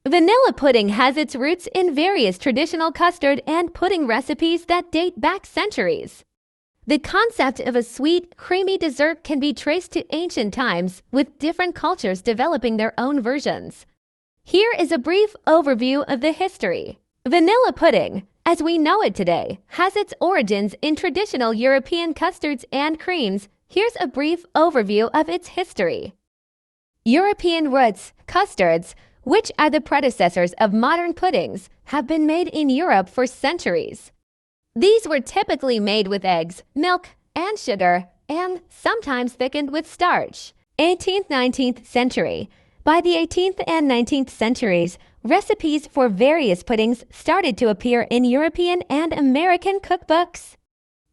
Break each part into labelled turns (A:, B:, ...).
A: Vanilla pudding has its roots in various traditional custard and pudding recipes that date back centuries. The concept of a sweet, creamy dessert can be traced to ancient times, with different cultures developing their own versions. Here is a brief overview of the history. Vanilla pudding, as we know it today, has its origins in traditional European custards and creams. Here's a brief overview of its history. European roots, custards, which are the predecessors of modern puddings, have been made in Europe for centuries. These were typically made with eggs, milk, and sugar, and sometimes thickened with starch. 18th–19th century. By the 18th and 19th centuries, recipes for various puddings started to appear in European and American cookbooks.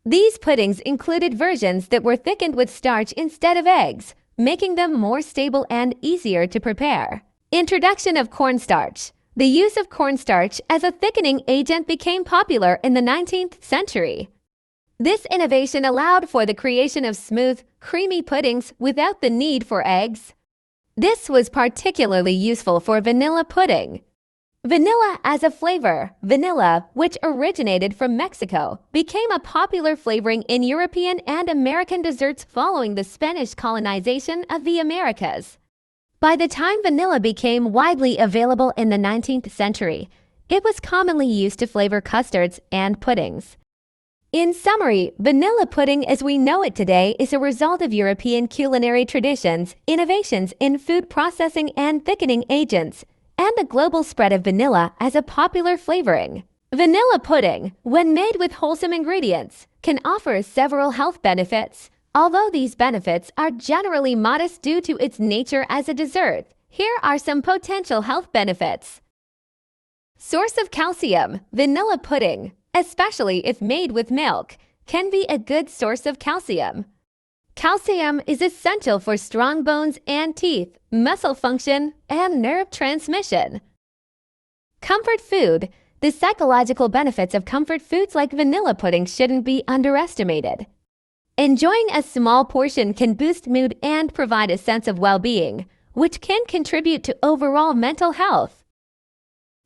A: These puddings included versions that were thickened with starch instead of eggs, making them more stable and easier to prepare. Introduction of cornstarch. The use of cornstarch as a thickening agent became popular in the 19th century. This innovation allowed for the creation of smooth, creamy puddings without the need for eggs. This was particularly useful for vanilla pudding. Vanilla as a flavor. Vanilla, which originated from Mexico, became a popular flavoring in European and American desserts following the Spanish colonization of the Americas. By the time vanilla became widely available in the 19th century, it was commonly used to flavor custards and puddings. In summary, vanilla pudding as we know it today is a result of European culinary traditions, innovations in food processing and thickening agents, and the global spread of vanilla as a popular flavoring. Vanilla pudding, when made with wholesome ingredients, can offer several health benefits. Although these benefits are generally modest due to its nature as a dessert, here are some potential health benefits. Source of calcium. Vanilla pudding, especially if made with milk, can be a good source of calcium. Calcium is essential for strong bones and teeth, muscle function, and nerve transmission. Comfort food. The psychological benefits of comfort foods like vanilla pudding shouldn't be underestimated. Enjoying a small portion can boost mood and provide a sense of well-being, which can contribute to overall mental health.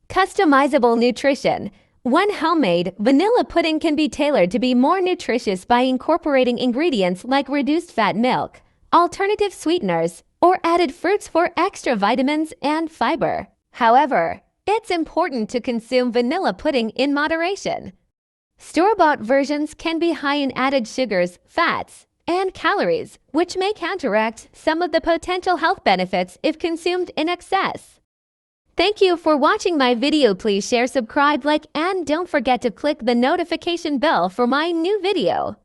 A: Customizable nutrition. When homemade, vanilla pudding can be tailored to be more nutritious by incorporating ingredients like reduced fat milk, alternative sweeteners, or added fruits for extra vitamins and fiber. However, it's important to consume vanilla pudding in moderation. Store-bought versions can be high in added sugars, fats, and calories, which may counteract some of the potential health benefits if consumed in excess. Thank you for watching my video. Please share, subscribe, like, and don't forget to click the notification bell for my new video.